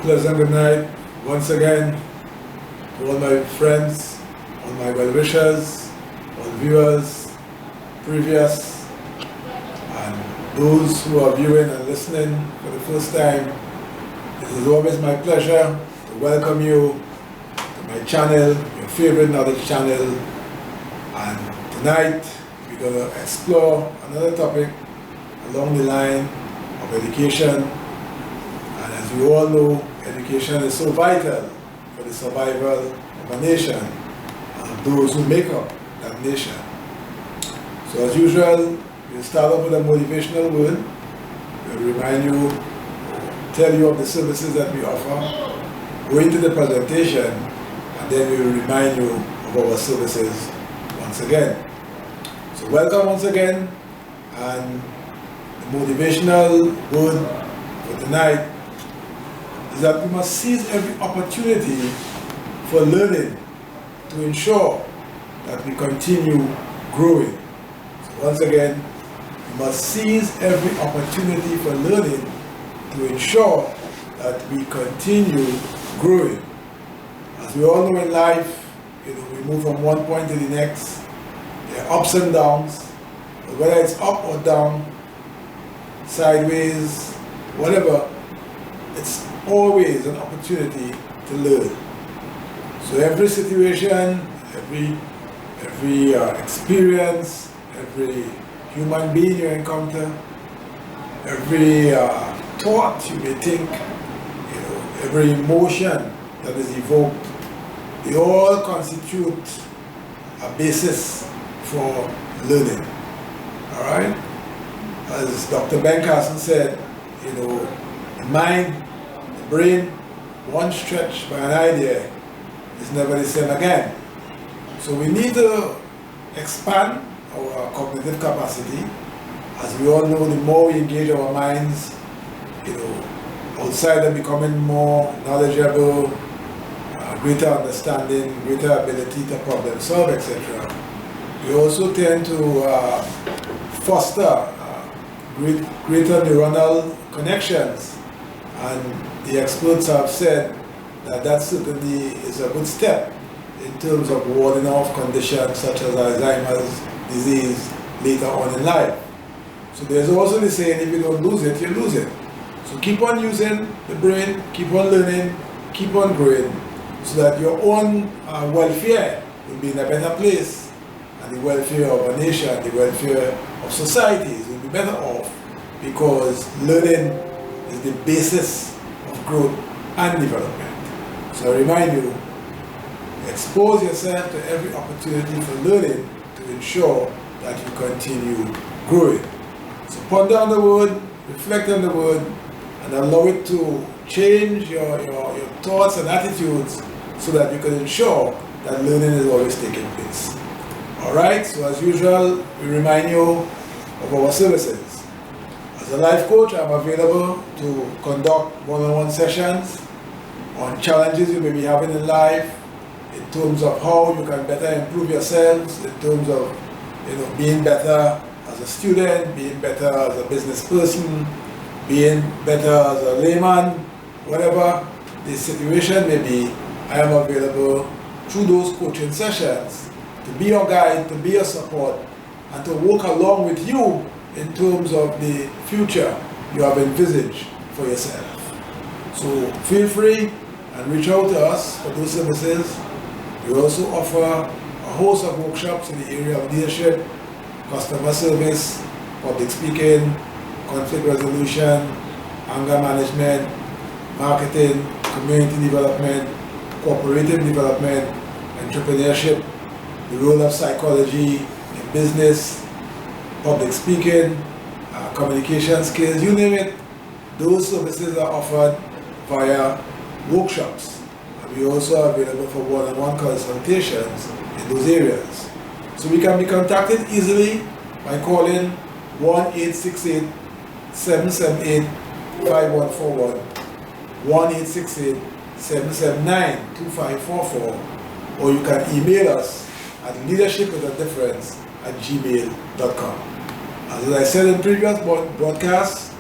Pleasant good night once again to all my friends, all my well-wishers, all viewers, previous, and those who are viewing and listening for the first time. It is always my pleasure to welcome you to my channel, your favorite knowledge channel. And tonight we're going to explore another topic along the line of education. And as you all know, education is so vital for the survival of a nation and of those who make up that nation. So as usual, we'll start off with a motivational word. We'll remind you, tell you of the services that we offer, go into the presentation, and then we will remind you of our services once again. So welcome once again, and the motivational word for tonight is that we must seize every opportunity for learning to ensure that we continue growing. So once again, we must seize every opportunity for learning to ensure that we continue growing. As we all know in life, we move from one point to the next. There are ups and downs, but whether it's up or down, sideways, whatever, it's always an opportunity to learn. So every situation, every experience, every human being you encounter, every thought you may think, every emotion that is evoked, they all constitute a basis for learning. All right? As Dr. Ben Carson said, the mind, the brain, once stretched by an idea, is never the same again. So we need to expand our cognitive capacity. As we all know, the more we engage our minds, outside of becoming more knowledgeable, greater understanding, greater ability to problem solve, etc., we also tend to foster greater neuronal connections. And the experts have said that that certainly is a good step in terms of warding off conditions such as Alzheimer's disease later on in life. So there's also the saying, if you don't lose it, you lose it. So keep on using the brain, keep on learning, keep on growing, so that your own welfare will be in a better place, and the welfare of a nation, the welfare of societies will be better off, because learning is the basis of growth and development. So I remind you, expose yourself to every opportunity for learning to ensure that you continue growing. So ponder on the word, reflect on the word, and allow it to change your thoughts and attitudes so that you can ensure that learning is always taking place. Alright, so as usual, we remind you of our services. As a life coach, I'm available to conduct one-on-one sessions on challenges you may be having in life, in terms of how you can better improve yourselves, in terms of being better as a student, being better as a business person, being better as a layman, whatever the situation may be. I am available through those coaching sessions to be your guide, to be your support, and to work along with you in terms of the future you have envisaged for yourself. So feel free and reach out to us for those services. We also offer a host of workshops in the area of leadership, customer service, public speaking, conflict resolution, anger management, marketing, community development, cooperative development, entrepreneurship, the role of psychology in business, public speaking, communication skills, you name it. Those services are offered via workshops. And we also are available for one-on-one consultations in those areas. So we can be contacted easily by calling 1-868-778-5141, 1-868-779-2544, or you can email us at leadershipwithadifference@gmail.com. As I said in previous broadcasts,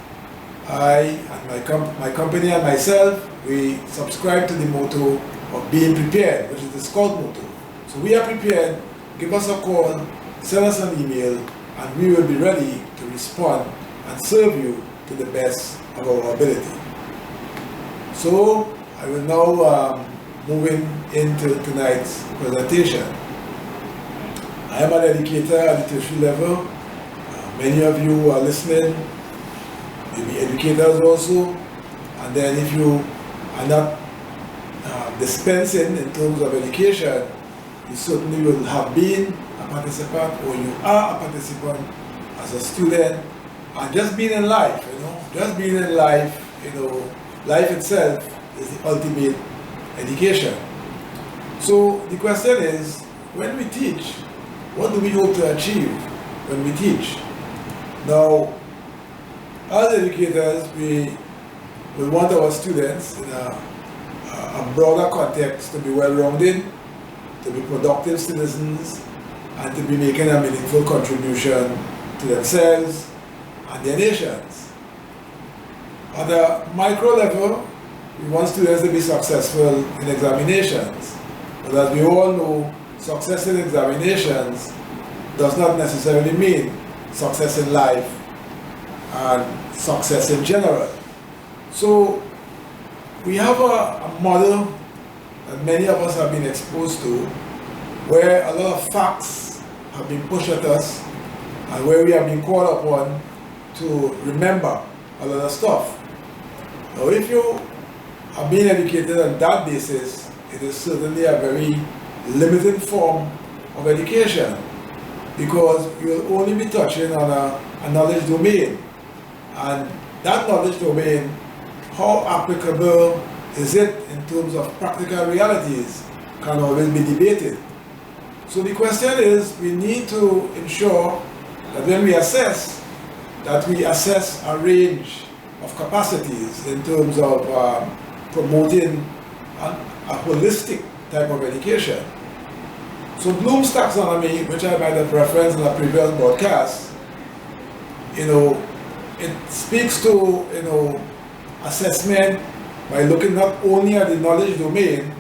I and my company and myself we subscribe to the motto of being prepared, which is the Scout motto. So we are prepared. Give us a call, send us an email, and we will be ready to respond and serve you to the best of our ability. So I will now moving into tonight's presentation. I am an educator at the tertiary level. Many of you who are listening may be educators also, and then if you are not dispensing in terms of education, you certainly will have been a participant, or you are a participant as a student, and just being in life, just being in life, life itself is the ultimate education. So the question is, when we teach, what do we hope to achieve when we teach? Now, as educators, we want our students in a broader context to be well-rounded, to be productive citizens, and to be making a meaningful contribution to themselves and their nations. At the micro level, we want students to be successful in examinations. But as we all know, success in examinations does not necessarily mean success in life and success in general. So we have a model that many of us have been exposed to, where a lot of facts have been pushed at us and where we have been called upon to remember a lot of stuff. Now, if you are being educated on that basis, it is certainly a very limited form of education, because you will only be touching on a knowledge domain, and that knowledge domain, how applicable is it in terms of practical realities, can always be debated. So the question is, we need to ensure that when we assess, that we assess a range of capacities in terms of promoting a holistic type of education. So Bloom's taxonomy, which I might have referenced in a previous broadcast, it speaks to assessment by looking not only at the knowledge domain,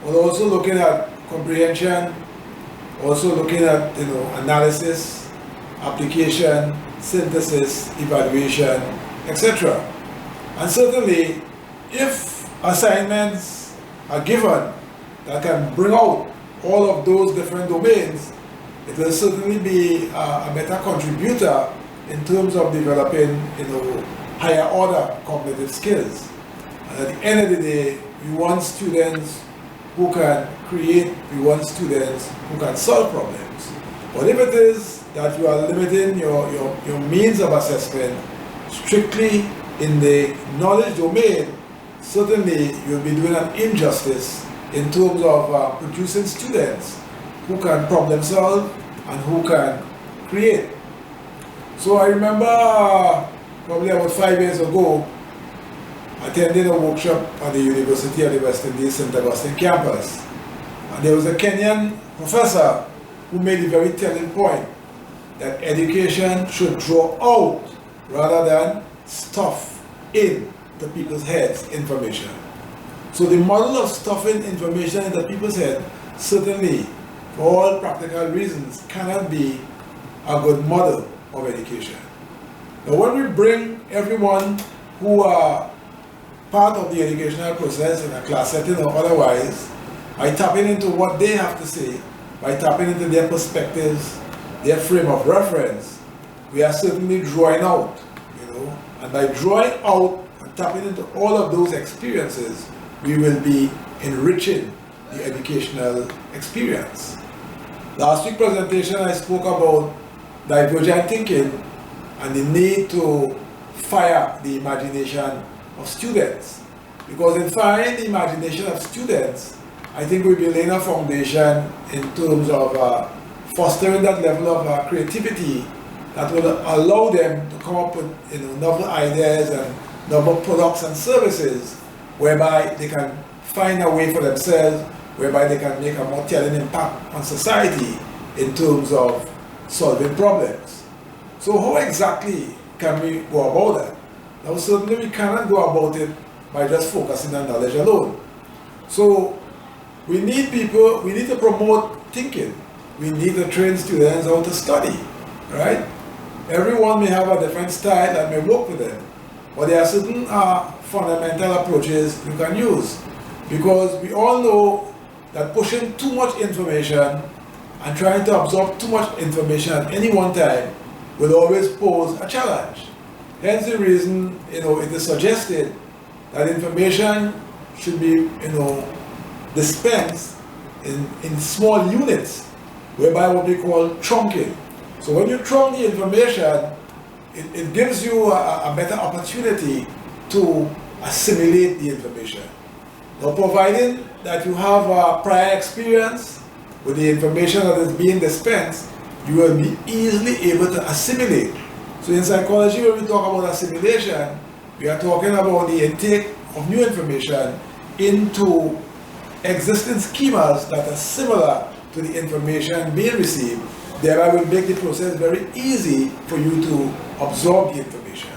but also looking at comprehension, also looking at analysis, application, synthesis, evaluation, etc. And certainly, if assignments are given that can bring out all of those different domains, it will certainly be a better contributor in terms of developing higher order cognitive skills. And at the end of the day, we want students who can create, we want students who can solve problems. But if it is that you are limiting your means of assessment strictly in the knowledge domain, certainly you'll be doing an injustice in terms of producing students who can problem solve and who can create. So I remember probably about 5 years ago, attending a workshop at the University of the West Indies St. Augustine campus. And there was a Kenyan professor who made a very telling point that education should draw out rather than stuff in the people's heads information. So the model of stuffing information into people's head, certainly, for all practical reasons, cannot be a good model of education. Now, when we bring everyone who are part of the educational process in a class setting or otherwise, by tapping into what they have to say, by tapping into their perspectives, their frame of reference, we are certainly drawing out, and by drawing out and tapping into all of those experiences, we will be enriching the educational experience. Last week's presentation, I spoke about divergent thinking and the need to fire the imagination of students. Because in firing the imagination of students, I think we'll be laying a foundation in terms of fostering that level of creativity that will allow them to come up with novel ideas and novel products and services whereby they can find a way for themselves, whereby they can make a more telling impact on society in terms of solving problems. So how exactly can we go about that? Now certainly we cannot go about it by just focusing on knowledge alone. So we need to promote thinking. We need to train students how to study, right? Everyone may have a different style that may work with them, but there are certain fundamental approaches you can use, because we all know that pushing too much information and trying to absorb too much information at any one time will always pose a challenge. Hence the reason, it is suggested that information should be, dispensed in small units, whereby what we call chunking. So when you trunk the information, it gives you a better opportunity to assimilate the information. Now, providing that you have a prior experience with the information that is being dispensed, you will be easily able to assimilate. So in psychology, when we talk about assimilation, we are talking about the intake of new information into existing schemas that are similar to the information being received. Thereby will make the process very easy for you to absorb the information.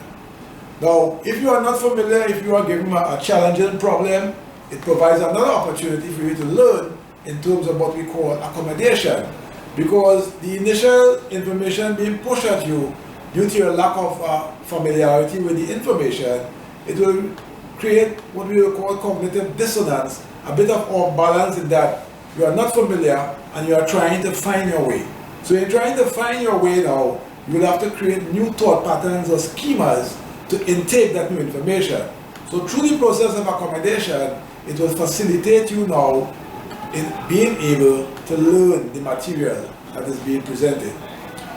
Now, if you are not familiar, if you are given a challenging problem, it provides another opportunity for you to learn in terms of what we call accommodation. Because the initial information being pushed at you, due to your lack of familiarity with the information, it will create what we will call cognitive dissonance, a bit of off balance in that you are not familiar and you are trying to find your way. So in trying to find your way now, you will have to create new thought patterns or schemas to intake that new information. So through the process of accommodation, it will facilitate you now in being able to learn the material that is being presented.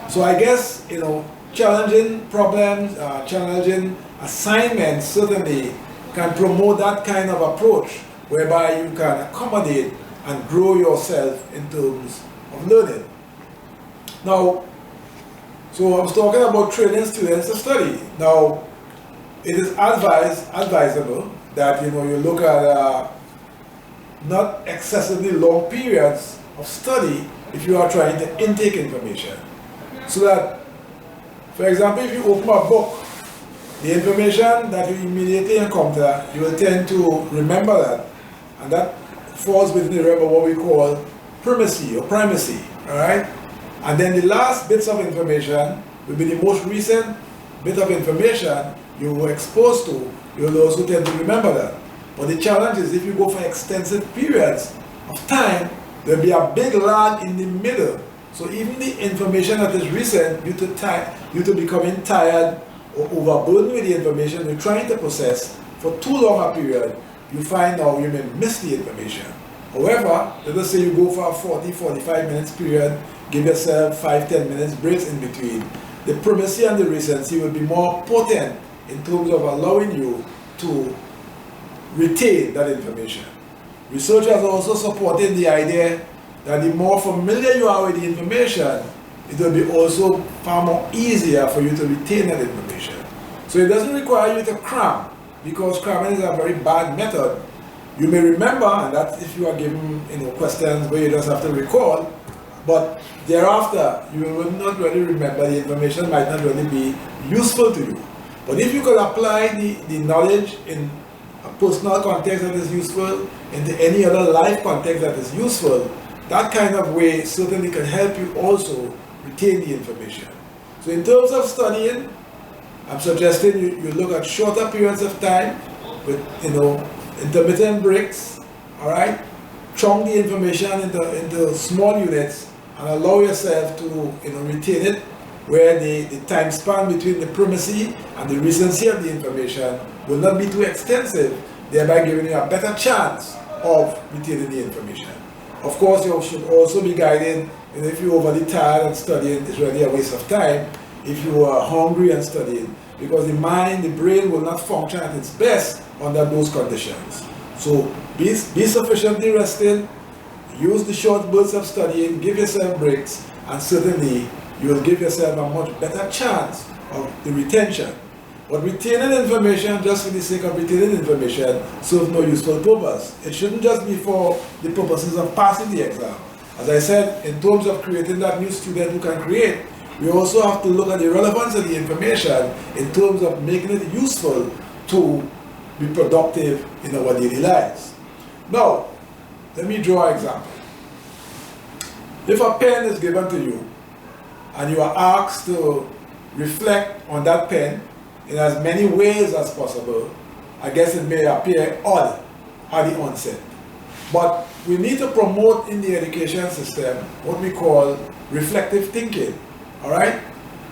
So I guess, challenging problems, challenging assignments certainly can promote that kind of approach whereby you can accommodate and grow yourself in terms of learning. Now, so I was talking about training students to study. Now, it is advisable that you look at not excessively long periods of study if you are trying to intake information. So that, for example, if you open a book, the information that you immediately encounter, you will tend to remember that, and that falls within the realm of what we call primacy, all right? And then the last bits of information will be the most recent bit of information you were exposed to. You will also tend to remember that. But the challenge is if you go for extensive periods of time, there will be a big lag in the middle. So even the information that is recent, due to becoming tired or overburdened with the information you're trying to process for too long a period, you find now you may miss the information. However, let us say you go for a 40-45 minutes period, give yourself 5-10 minutes breaks in between. The primacy and the recency will be more potent in terms of allowing you to retain that information. Researchers also supported the idea that the more familiar you are with the information, it will be also far more easier for you to retain that information. So it doesn't require you to cram, because cramming is a very bad method. You may remember, and that's if you are given questions where you just have to recall, but thereafter you will not really remember. The information might not really be useful to you. But if you could apply the knowledge in a personal context that is useful, into any other life context that is useful, that kind of way certainly can help you also retain the information. So in terms of studying, I'm suggesting you look at shorter periods of time with intermittent breaks, all right? Chunk the information into small units and allow yourself to retain it, where the time span between the primacy and the recency of the information will not be too extensive, thereby giving you a better chance of retaining the information. Of course, you should also be guided, if you're overly tired and studying, it's really a waste of time. If you are hungry and studying, because the mind, the brain will not function at its best under those conditions. So be sufficiently rested, use the short bursts of studying, give yourself breaks, and certainly you will give yourself a much better chance of the retention. But retaining information just for the sake of retaining information serves no useful purpose. It shouldn't just be for the purposes of passing the exam. As I said, in terms of creating that new student who can create, we also have to look at the relevance of the information in terms of making it useful to be productive in our daily lives. Now, let me draw an example. If a pen is given to you and you are asked to reflect on that pen in as many ways as possible, I guess it may appear odd at the onset. But we need to promote in the education system what we call reflective thinking, all right?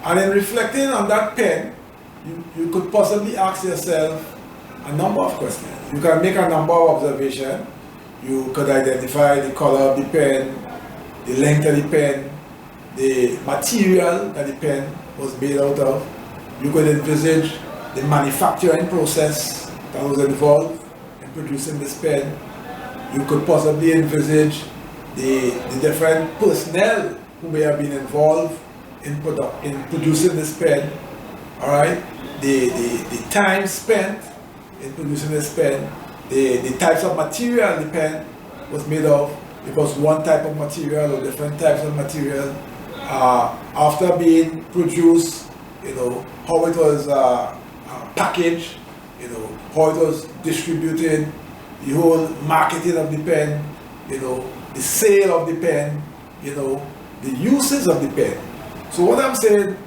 And in reflecting on that pen, you could possibly ask yourself a number of questions. You can make a number of observations. You could identify the color of the pen, the length of the pen, the material that the pen was made out of. You could envisage the manufacturing process that was involved in producing this pen. You could possibly envisage the different personnel who may have been involved in producing this pen. All right, the time spent in producing this pen, the types of material the pen was made of. It was one type of material or different types of material. After being produced, how it was packaged, how it was distributed, the whole marketing of the pen, the sale of the pen, the uses of the pen. So what I'm saying,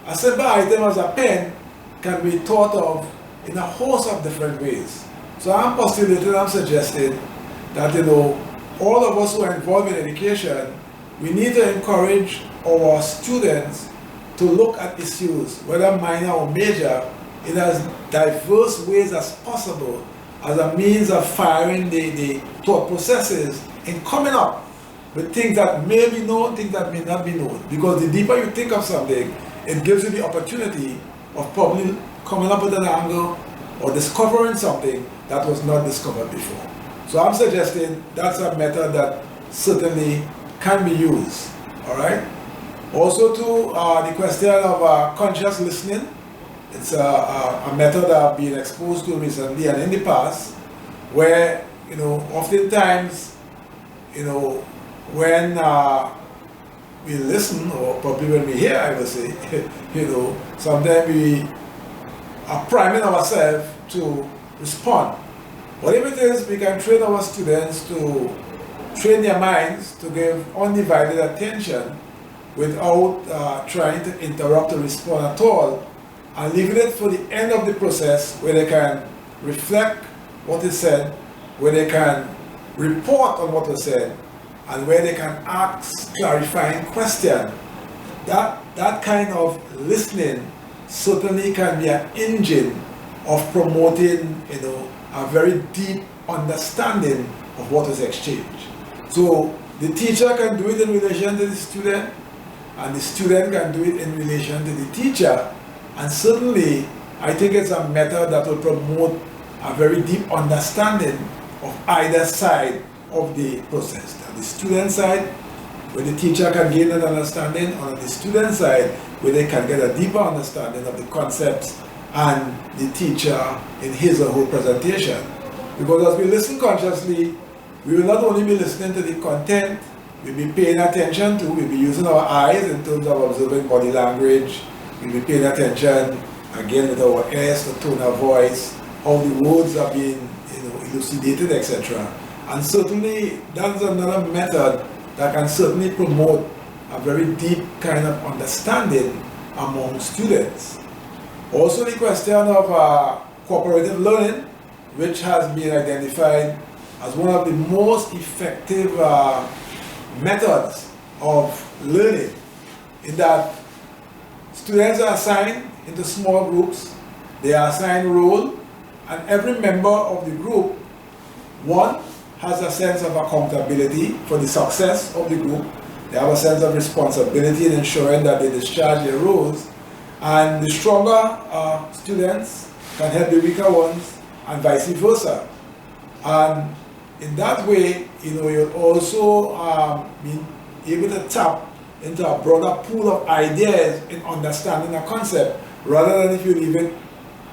a simple item as a pen can be thought of in a host of different ways. So I'm postulating, I'm suggesting that, all of us who are involved in education, we need to encourage our students to look at issues, whether minor or major, in as diverse ways as possible, as a means of firing the thought processes and coming up with things that may be known, things that may not be known. Because the deeper you think of something, it gives you the opportunity of probably coming up with an angle or discovering something that was not discovered before. So I'm suggesting that's a method that certainly can be used, all right? Also to the question of conscious listening, it's a method I've been exposed to recently and in the past, where, oftentimes, when we listen, or probably when we hear, I would say, sometimes we are priming ourselves to respond. Whatever it is, we can train our students to train their minds to give undivided attention without trying to interrupt or respond at all, and leaving it for the end of the process where they can reflect what is said, where they can report on what was said, and where they can ask clarifying questions. That kind of listening certainly can be an engine of promoting, a very deep understanding of what is exchanged. So the teacher can do it in relation to the student, and the student can do it in relation to the teacher. And certainly, I think it's a method that will promote a very deep understanding of either side of the process. On the student side, where the teacher can gain an understanding, or on the student side, where they can get a deeper understanding of the concepts and the teacher in his or her presentation. Because as we listen consciously, we will not only be listening to the content, we'll be paying attention to, we'll be using our eyes in terms of observing body language, we'll be paying attention, again with our ears, the tone of voice, how the words are being elucidated, etc. And certainly, that's another method that can certainly promote a very deep kind of understanding among students. Also the question of cooperative learning, which has been identified as one of the most effective methods of learning, in that students are assigned into small groups, they are assigned role, and every member of the group, one, has a sense of accountability for the success of the group. They have a sense of responsibility in ensuring that they discharge their roles, and the stronger students can help the weaker ones, and vice versa. And in that way, you'll also be able to tap into a broader pool of ideas in understanding a concept, rather than if you leave it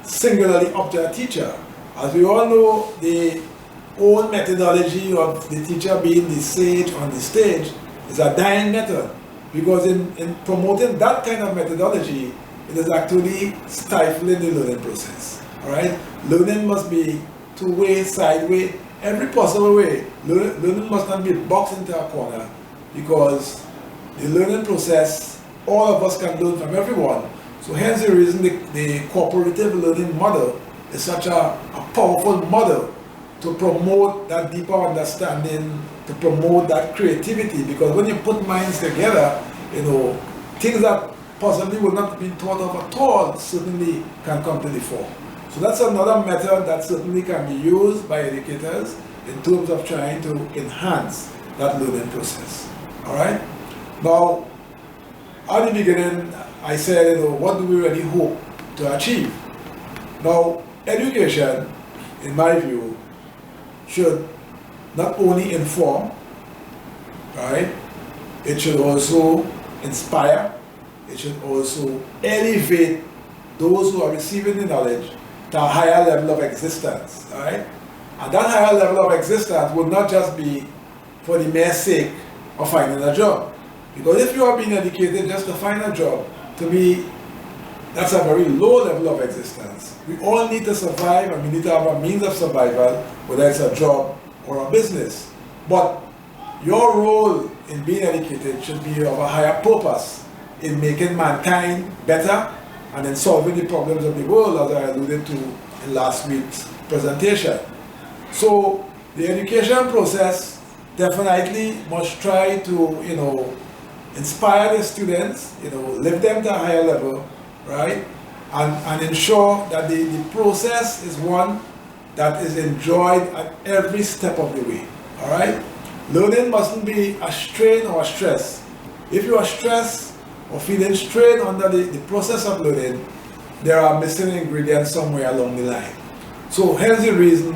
singularly up to a teacher. As we all know, the old methodology of the teacher being the sage on the stage is a dying method, because in promoting that kind of methodology, it is actually stifling the learning process. All right? Learning must be two-way, sideway, every possible way. Learning must not be boxed into a corner, because the learning process, all of us can learn from everyone. So hence the reason the cooperative learning model is such a powerful model to promote that deeper understanding, to promote that creativity, because when you put minds together, things that possibly would not be thought of at all certainly can come to the fore. So that's another method that certainly can be used by educators in terms of trying to enhance that learning process. All right? Now, at the beginning, I said, what do we really hope to achieve? Now, education, in my view, should not only inform, right? It should also inspire. It should also elevate those who are receiving the knowledge to a higher level of existence, all right? And that higher level of existence would not just be for the mere sake of finding a job. Because if you are being educated just to find a job, to me, that's a very low level of existence. We all need to survive, and we need to have a means of survival, whether it's a job or a business. But your role in being educated should be of a higher purpose in making mankind better and in solving the problems of the world, as I alluded to in last week's presentation. So the education process definitely must try to, inspire the students, lift them to a higher level, right? And ensure that the process is one that is enjoyed at every step of the way, all right? Learning mustn't be a strain or a stress. If you are stressed or feeling strain under the process of learning, there are missing ingredients somewhere along the line. So hence the reason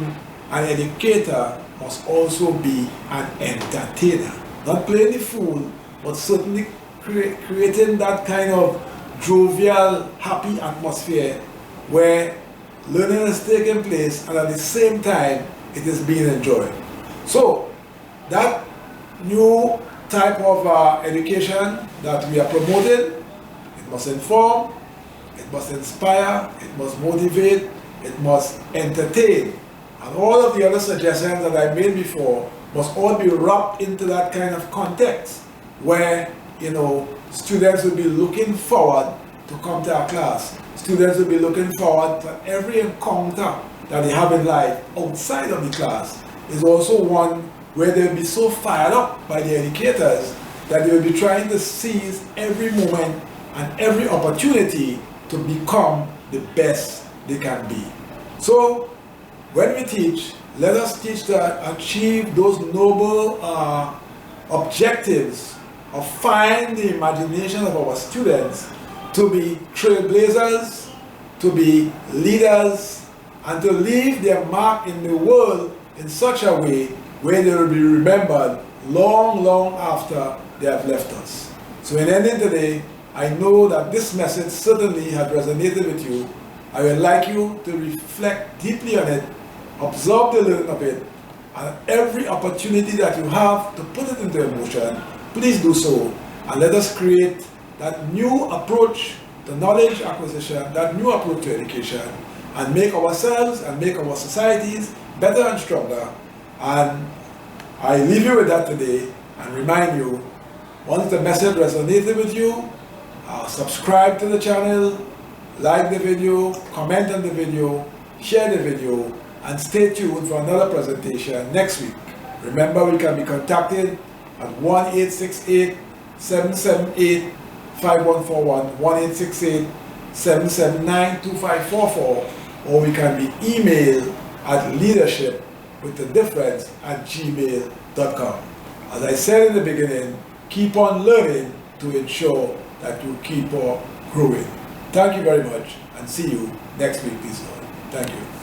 an educator must also be an entertainer. Not playing the fool, but certainly creating that kind of jovial, happy atmosphere where learning is taking place and at the same time it is being enjoyed. So that new type of education that we are promoting, it must inform, it must inspire, it must motivate, it must entertain. And all of the other suggestions that I made before must all be wrapped into that kind of context where, students will be looking forward to come to our class. Students will be looking forward to every encounter that they have in life outside of the class. Is also one where they'll be so fired up by the educators that they will be trying to seize every moment and every opportunity to become the best they can be. So when we teach, let us teach to achieve those noble objectives of firing the imagination of our students to be trailblazers, to be leaders, and to leave their mark in the world in such a way where they will be remembered long, long after they have left us. So in ending today, I know that this message certainly has resonated with you. I would like you to reflect deeply on it, observe the learning of it, and every opportunity that you have to put it into emotion, please do so, and let us create that new approach to knowledge acquisition, that new approach to education, and make ourselves and make our societies better and stronger. And I leave you with that today and remind you, once the message resonated with you, subscribe to the channel, like the video, comment on the video, share the video, and stay tuned for another presentation next week. Remember, we can be contacted at 1-868-778-5141, 1-868-779-2544, or we can be emailed at leadershipwithadifference@gmail.com. As I said in the beginning, keep on learning to ensure that you keep on growing. Thank you very much, and see you next week, please God. Thank you.